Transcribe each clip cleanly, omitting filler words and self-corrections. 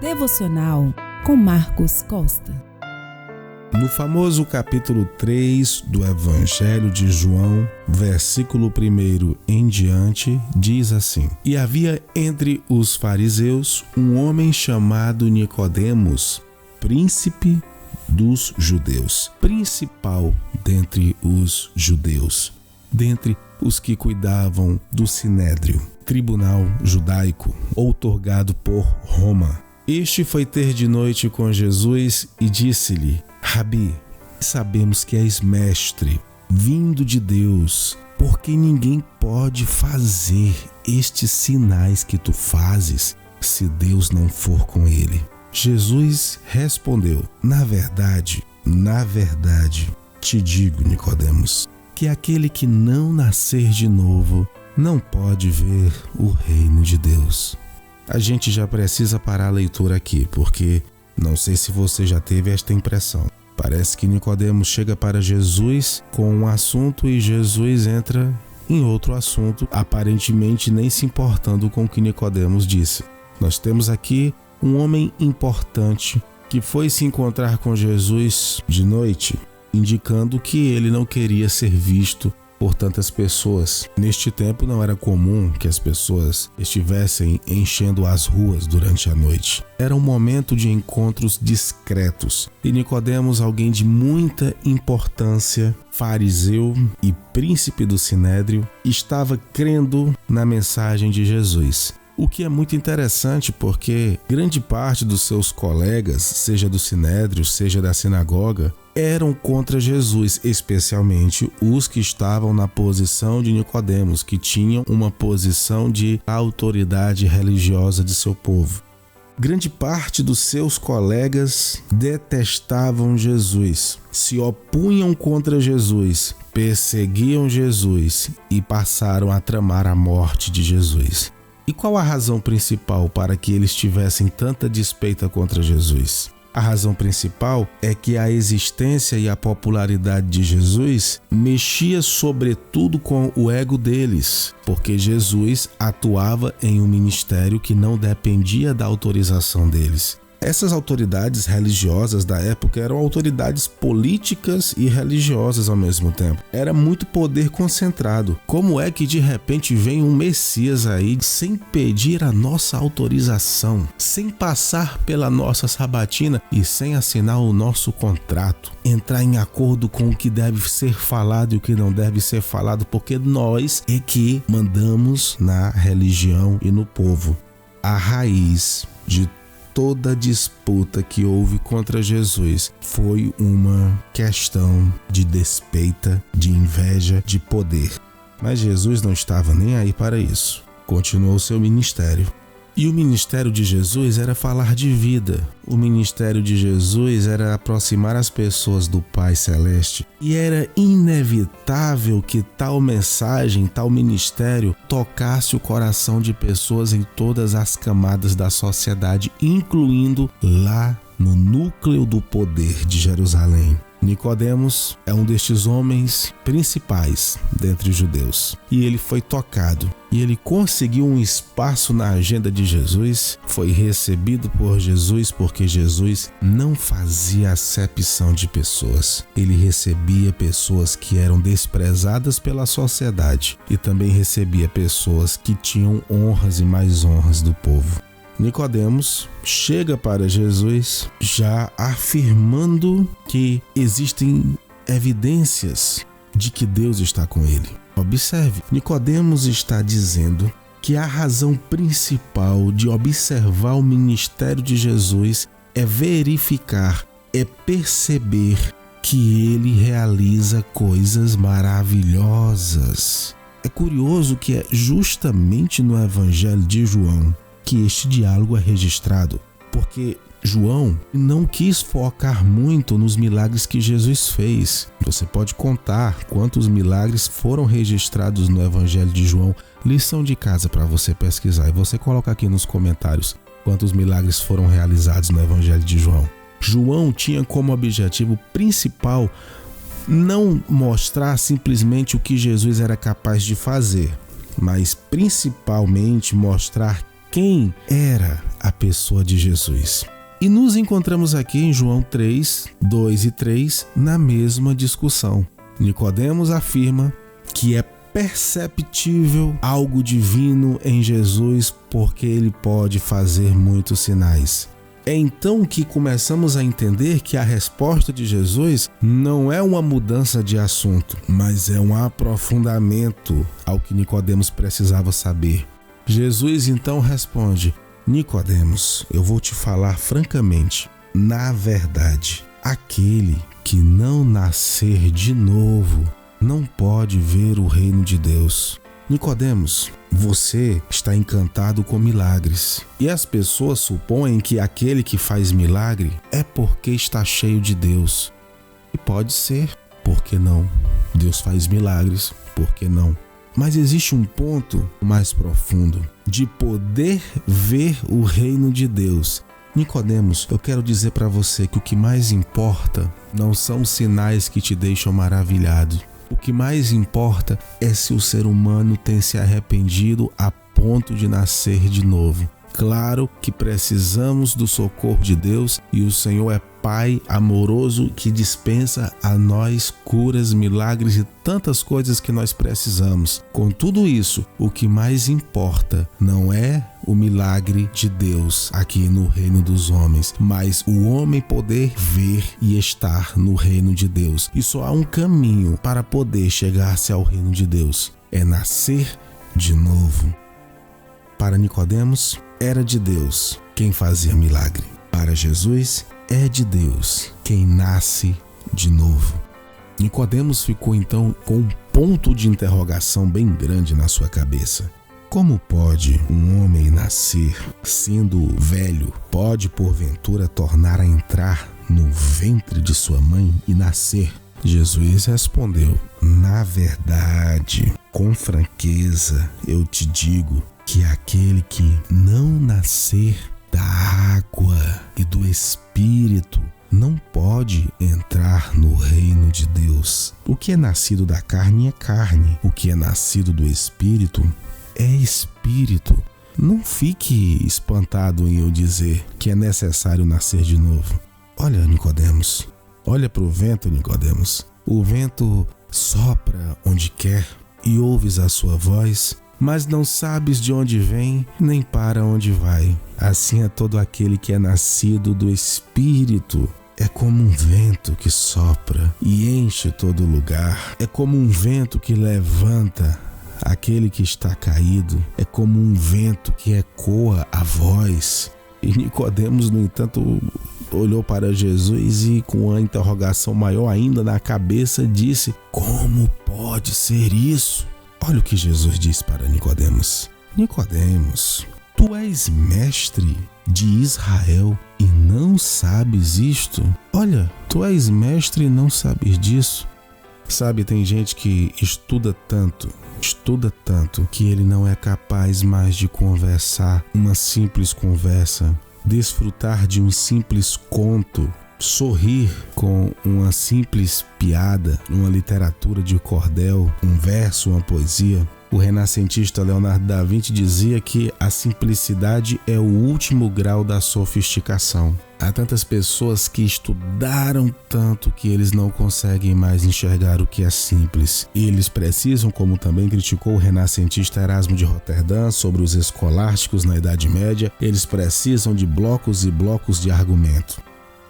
Devocional com Marcos Costa. No famoso capítulo 3 do Evangelho de João, versículo 1 em diante, diz assim: E havia entre os fariseus um homem chamado Nicodemos, príncipe dos judeus, principal dentre os judeus, dentre os que cuidavam do sinédrio, tribunal judaico, outorgado por Roma. Este foi ter de noite com Jesus e disse-lhe: Rabi, sabemos que és mestre, vindo de Deus, porque ninguém pode fazer estes sinais que tu fazes, se Deus não for com ele. Jesus respondeu: Na verdade, te digo, Nicodemos, que aquele que não nascer de novo não pode ver o reino de Deus. A gente já precisa parar a leitura aqui, porque não sei se você já teve esta impressão. Parece que Nicodemos chega para Jesus com um assunto e Jesus entra em outro assunto, aparentemente nem se importando com o que Nicodemos disse. Nós temos aqui um homem importante que foi se encontrar com Jesus de noite, indicando que ele não queria ser visto por tantas pessoas. Neste tempo não era comum que as pessoas estivessem enchendo as ruas durante a noite. Era um momento de encontros discretos. E Nicodemos, alguém de muita importância, fariseu e príncipe do sinédrio, estava crendo na mensagem de Jesus. O que é muito interessante porque grande parte dos seus colegas, seja do sinédrio, seja da sinagoga, eram contra Jesus, especialmente os que estavam na posição de Nicodemos, que tinham uma posição de autoridade religiosa de seu povo. Grande parte dos seus colegas detestavam Jesus, se opunham contra Jesus, perseguiam Jesus e passaram a tramar a morte de Jesus. E qual a razão principal para que eles tivessem tanta despeita contra Jesus? A razão principal é que a existência e a popularidade de Jesus mexia sobretudo com o ego deles, porque Jesus atuava em um ministério que não dependia da autorização deles. Essas autoridades religiosas da época eram autoridades políticas e religiosas ao mesmo tempo. Era muito poder concentrado. Como é que de repente vem um Messias aí sem pedir a nossa autorização, sem passar pela nossa sabatina e sem assinar o nosso contrato, entrar em acordo com o que deve ser falado e o que não deve ser falado, porque nós é que mandamos na religião e no povo. A raiz de toda disputa que houve contra Jesus foi uma questão de despeita, de inveja, de poder. Mas Jesus não estava nem aí para isso. Continuou seu ministério. E o ministério de Jesus era falar de vida. O ministério de Jesus era aproximar as pessoas do Pai Celeste. E era inevitável que tal mensagem, tal ministério, tocasse o coração de pessoas em todas as camadas da sociedade, incluindo lá no núcleo do poder de Jerusalém. Nicodemos é um destes homens principais dentre os judeus. E ele foi tocado. E ele conseguiu um espaço na agenda de Jesus. Foi recebido por Jesus porque Jesus não fazia acepção de pessoas. Ele recebia pessoas que eram desprezadas pela sociedade. E também recebia pessoas que tinham honras e mais honras do povo. Nicodemos chega para Jesus já afirmando que existem evidências de que Deus está com ele. Observe, Nicodemos está dizendo que a razão principal de observar o ministério de Jesus é verificar, é perceber que ele realiza coisas maravilhosas. É curioso que é justamente no Evangelho de João que este diálogo é registrado, porque João não quis focar muito nos milagres que Jesus fez. Você pode contar quantos milagres foram registrados no Evangelho de João. Lição de casa para você pesquisar e você coloca aqui nos comentários quantos milagres foram realizados no Evangelho de João. João tinha como objetivo principal não mostrar simplesmente o que Jesus era capaz de fazer, mas principalmente mostrar quem era a pessoa de Jesus. E nos encontramos aqui em João 3, 2 e 3, na mesma discussão. Nicodemos afirma que é perceptível algo divino em Jesus porque ele pode fazer muitos sinais. É então que começamos a entender que a resposta de Jesus não é uma mudança de assunto, mas é um aprofundamento ao que Nicodemos precisava saber. Jesus então responde: Nicodemos, eu vou te falar francamente, na verdade, aquele que não nascer de novo não pode ver o reino de Deus. Nicodemos, você está encantado com milagres e as pessoas supõem que aquele que faz milagre é porque está cheio de Deus. E pode ser, por que não? Deus faz milagres, por que não? Mas existe um ponto mais profundo de poder ver o reino de Deus. Nicodemos, eu quero dizer para você que o que mais importa não são os sinais que te deixam maravilhado. O que mais importa é se o ser humano tem se arrependido a ponto de nascer de novo. Claro que precisamos do socorro de Deus e o Senhor é Pai amoroso que dispensa a nós curas, milagres e tantas coisas que nós precisamos. Com tudo isso, o que mais importa não é o milagre de Deus aqui no reino dos homens, mas o homem poder ver e estar no reino de Deus. E só há um caminho para poder chegar-se ao reino de Deus: é nascer de novo. Para Nicodemos, era de Deus quem fazia milagre. Para Jesus, é de Deus quem nasce de novo. Nicodemos ficou então com um ponto de interrogação bem grande na sua cabeça. Como pode um homem nascer sendo velho? Pode porventura tornar a entrar no ventre de sua mãe e nascer? Jesus respondeu: na verdade, com franqueza, eu te digo que aquele que não nascer da água e do Espírito não pode entrar no reino de Deus. O que é nascido da carne é carne, o que é nascido do Espírito é Espírito. Não fique espantado em eu dizer que é necessário nascer de novo. Olha, Nicodemos, olha para o vento, Nicodemos. O vento sopra onde quer e ouves a sua voz, mas não sabes de onde vem nem para onde vai. Assim é todo aquele que é nascido do Espírito. É como um vento que sopra e enche todo lugar. É como um vento que levanta aquele que está caído. É como um vento que ecoa a voz. E Nicodemos, no entanto, olhou para Jesus e, com a interrogação maior ainda na cabeça, disse: como pode ser isso? Olha o que Jesus disse para Nicodemos: Nicodemos, tu és mestre de Israel e não sabes isto? Olha, tu és mestre e não sabes disso? Sabe, tem gente que estuda tanto, que ele não é capaz mais de conversar uma simples conversa, desfrutar de um simples conto, sorrir com uma simples piada, uma literatura de cordel, um verso, uma poesia. O renascentista Leonardo da Vinci dizia que a simplicidade é o último grau da sofisticação. Há tantas pessoas que estudaram tanto que eles não conseguem mais enxergar o que é simples. E eles precisam, como também criticou o renascentista Erasmo de Roterdã sobre os escolásticos na Idade Média, eles precisam de blocos e blocos de argumento.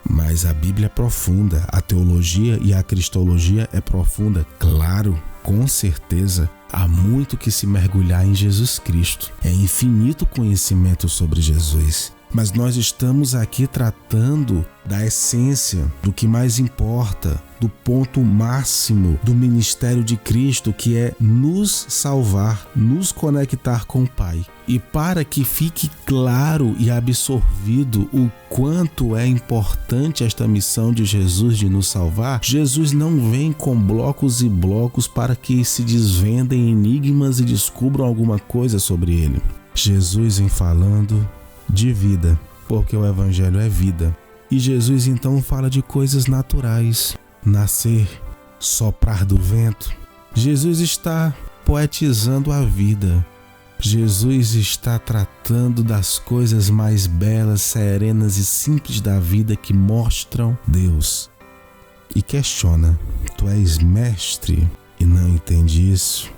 Mas a Bíblia é profunda, a teologia e a cristologia é profunda, claro, com certeza. Há muito que se mergulhar em Jesus Cristo. É infinito conhecimento sobre Jesus. Mas nós estamos aqui tratando da essência, do que mais importa, do ponto máximo do ministério de Cristo, que é nos salvar, nos conectar com o Pai. E para que fique claro e absorvido o quanto é importante esta missão de Jesus de nos salvar, Jesus não vem com blocos e blocos para que se desvendem enigmas e descubram alguma coisa sobre ele. Jesus vem falando de vida, porque o Evangelho é vida. E Jesus então fala de coisas naturais: nascer, soprar do vento. Jesus está poetizando a vida. Jesus está tratando das coisas mais belas, serenas e simples da vida que mostram Deus. E questiona: tu és mestre e não entende isso?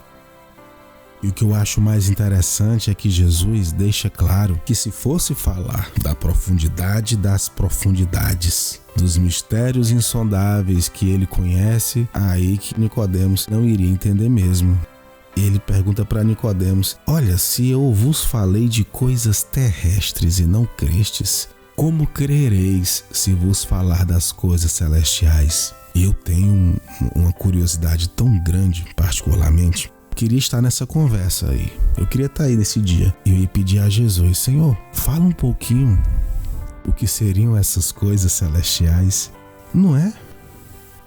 E o que eu acho mais interessante é que Jesus deixa claro que se fosse falar da profundidade das profundidades, dos mistérios insondáveis que ele conhece, aí que Nicodemos não iria entender mesmo. Ele pergunta para Nicodemos: olha, se eu vos falei de coisas terrestres e não crestes, como crereis se vos falar das coisas celestiais? E eu tenho uma curiosidade tão grande, particularmente. Queria estar nessa conversa aí. Eu queria estar aí nesse dia. E eu ia pedir a Jesus: Senhor, fala um pouquinho o que seriam essas coisas celestiais. Não é?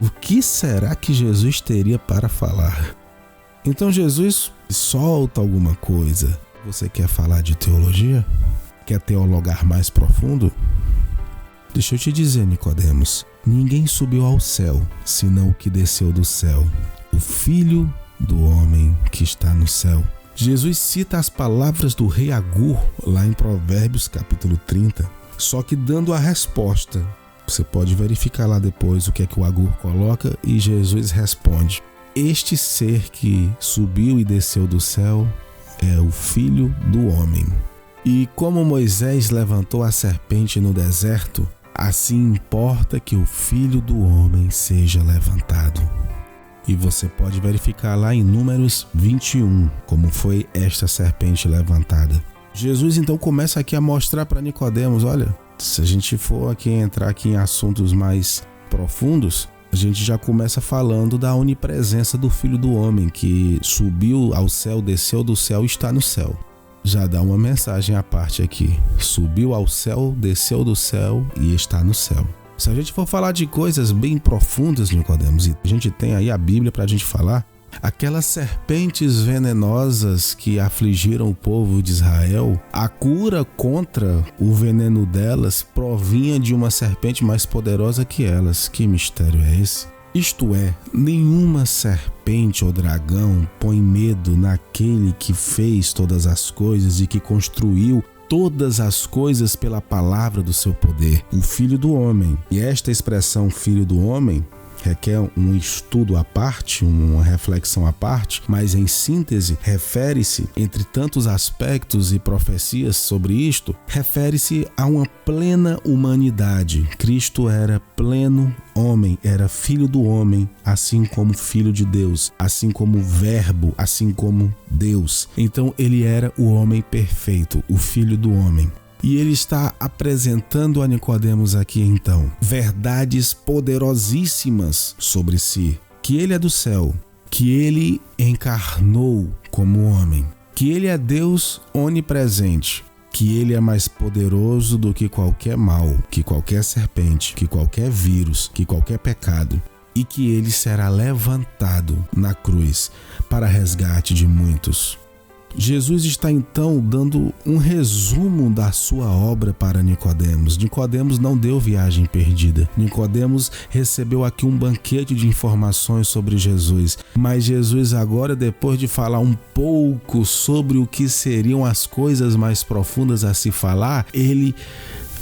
O que será que Jesus teria para falar? Então Jesus solta alguma coisa. Você quer falar de teologia? Quer teologar mais profundo? Deixa eu te dizer, Nicodemos, ninguém subiu ao céu, senão o que desceu do céu, o Filho do homem que está no céu. Jesus cita as palavras do rei Agur lá em Provérbios capítulo 30, só que dando a resposta. Você pode verificar lá depois o que é que o Agur coloca e Jesus responde: este ser que subiu e desceu do céu é o Filho do homem. E como Moisés levantou a serpente no deserto, assim importa que o Filho do homem seja levantado. E você pode verificar lá em Números 21 como foi esta serpente levantada. Jesus então começa aqui a mostrar para Nicodemos: olha, se a gente for entrar aqui em assuntos mais profundos, a gente já começa falando da onipresença do Filho do Homem, que subiu ao céu, desceu do céu e está no céu. Já dá uma mensagem à parte aqui: subiu ao céu, desceu do céu e está no céu. Se a gente for falar de coisas bem profundas, Nicodemos, e a gente tem aí a Bíblia para a gente falar, aquelas serpentes venenosas que afligiram o povo de Israel, a cura contra o veneno delas provinha de uma serpente mais poderosa que elas. Que mistério é esse? Isto é, nenhuma serpente ou dragão põe medo naquele que fez todas as coisas e que construiu todas as coisas pela palavra do seu poder, o Filho do Homem. E esta expressão Filho do Homem requer um estudo à parte, uma reflexão à parte, mas em síntese refere-se, entre tantos aspectos e profecias sobre isto, refere-se a uma plena humanidade. Cristo era pleno homem, era Filho do homem, assim como Filho de Deus, assim como Verbo, assim como Deus. Então ele era o homem perfeito, o Filho do homem. E ele está apresentando a Nicodemos aqui então verdades poderosíssimas sobre si. Que ele é do céu, que ele encarnou como homem, que ele é Deus onipresente, que ele é mais poderoso do que qualquer mal, que qualquer serpente, que qualquer vírus, que qualquer pecado, e que ele será levantado na cruz para resgate de muitos. Jesus está então dando um resumo da sua obra para Nicodemos. Nicodemos não deu viagem perdida. Nicodemos recebeu aqui um banquete de informações sobre Jesus. Mas Jesus agora, depois de falar um pouco sobre o que seriam as coisas mais profundas a se falar, ele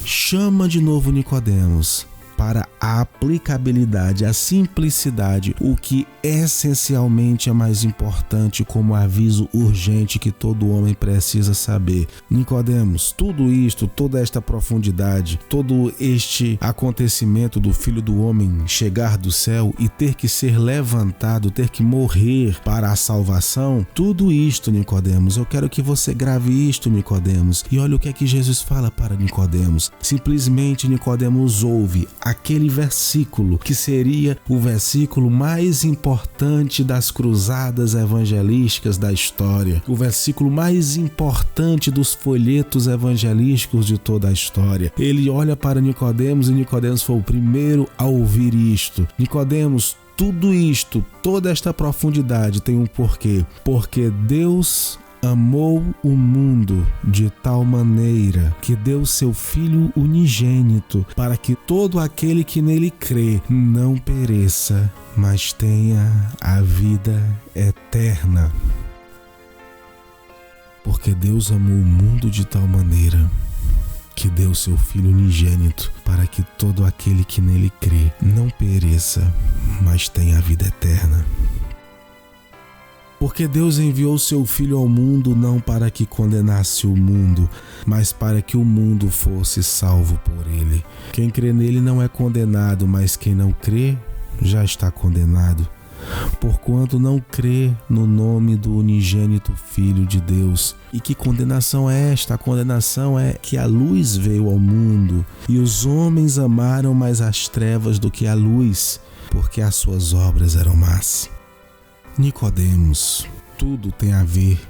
chama de novo Nicodemos para a aplicabilidade, a simplicidade, o que essencialmente é mais importante como aviso urgente que todo homem precisa saber. Nicodemos, tudo isto, toda esta profundidade, todo este acontecimento do Filho do Homem chegar do céu e ter que ser levantado, ter que morrer para a salvação, tudo isto, Nicodemos, eu quero que você grave isto, Nicodemos. E olha o que é que Jesus fala para Nicodemos. Simplesmente Nicodemos ouve aquele versículo que seria o versículo mais importante das cruzadas evangelísticas da história, o versículo mais importante dos folhetos evangelísticos de toda a história. Ele olha para Nicodemos e Nicodemos foi o primeiro a ouvir isto. Nicodemos, tudo isto, toda esta profundidade tem um porquê. Porque Deus amou o mundo de tal maneira que deu seu Filho unigênito para que todo aquele que nele crê não pereça, mas tenha a vida eterna. Porque Deus amou o mundo de tal maneira que deu seu Filho unigênito, para que todo aquele que nele crê não pereça, mas tenha a vida eterna. Porque Deus enviou seu Filho ao mundo não para que condenasse o mundo, mas para que o mundo fosse salvo por ele. Quem crê nele não é condenado, mas quem não crê já está condenado, porquanto não crê no nome do unigênito Filho de Deus. E que condenação é esta? A condenação é que a luz veio ao mundo, e os homens amaram mais as trevas do que a luz, porque as suas obras eram más. Nicodemos, tudo tem a ver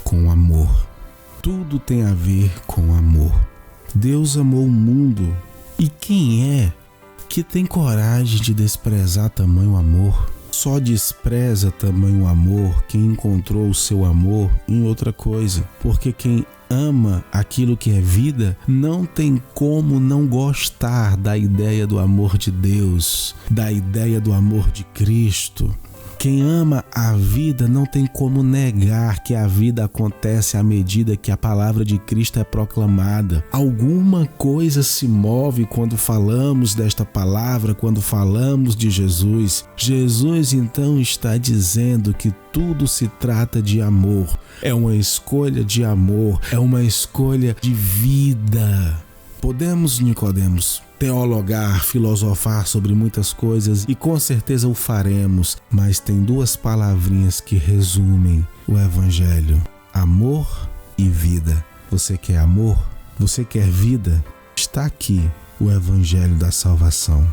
com amor. Tudo tem a ver com amor. Deus amou o mundo. E quem é que tem coragem de desprezar tamanho amor? Só despreza tamanho amor quem encontrou o seu amor em outra coisa. Porque quem ama aquilo que é vida não tem como não gostar da ideia do amor de Deus, da ideia do amor de Cristo. Quem ama a vida não tem como negar que a vida acontece à medida que a palavra de Cristo é proclamada. Alguma coisa se move quando falamos desta palavra, quando falamos de Jesus. Jesus então está dizendo que tudo se trata de amor. É uma escolha de amor, é uma escolha de vida. Podemos, Nicodemos, teologar, filosofar sobre muitas coisas e com certeza o faremos, mas tem duas palavrinhas que resumem o Evangelho: amor e vida. Você quer amor? Você quer vida? Está aqui o Evangelho da salvação.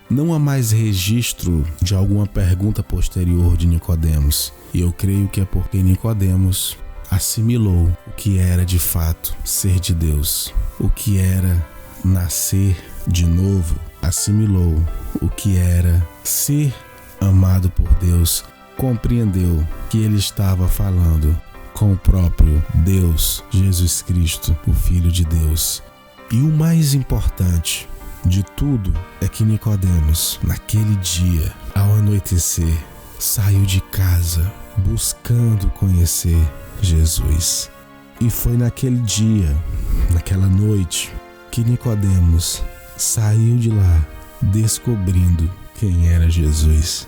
Não há mais registro de alguma pergunta posterior de Nicodemos, e eu creio que é porque Nicodemos assimilou o que era de fato ser de Deus, o que era nascer de novo, assimilou o que era ser amado por Deus, compreendeu que ele estava falando com o próprio Deus, Jesus Cristo, o Filho de Deus. E o mais importante de tudo é que Nicodemos, naquele dia, ao anoitecer, saiu de casa buscando conhecer Jesus. E foi naquele dia, naquela noite, que Nicodemos saiu de lá descobrindo quem era Jesus.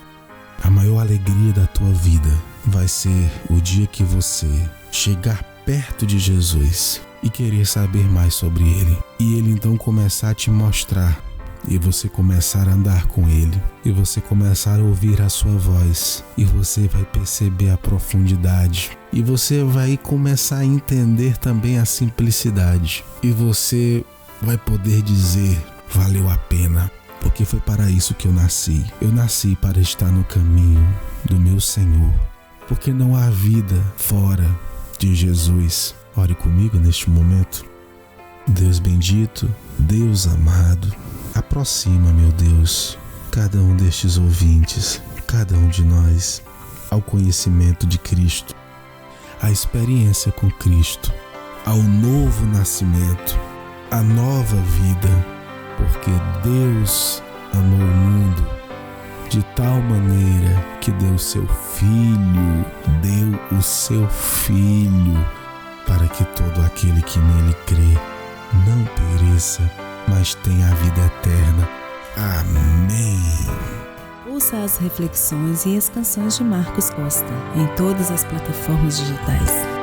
A maior alegria da tua vida vai ser o dia que você chegar perto de Jesus e querer saber mais sobre ele. E ele então começar a te mostrar, e você começar a andar com ele, e você começar a ouvir a sua voz, e você vai perceber a profundidade, e você vai começar a entender também a simplicidade, e você vai poder dizer: valeu a pena, porque foi para isso que eu nasci. Eu nasci para estar no caminho do meu Senhor, porque não há vida fora de Jesus. Ore comigo neste momento. Deus bendito, Deus amado, aproxima, meu Deus, cada um destes ouvintes, cada um de nós, ao conhecimento de Cristo, à experiência com Cristo, ao novo nascimento, à nova vida, porque Deus amou o mundo de tal maneira que deu o seu Filho, para que todo aquele que nele crê não pereça, mas tenha a vida eterna. Amém. Ouça as reflexões e as canções de Marcos Costa em todas as plataformas digitais.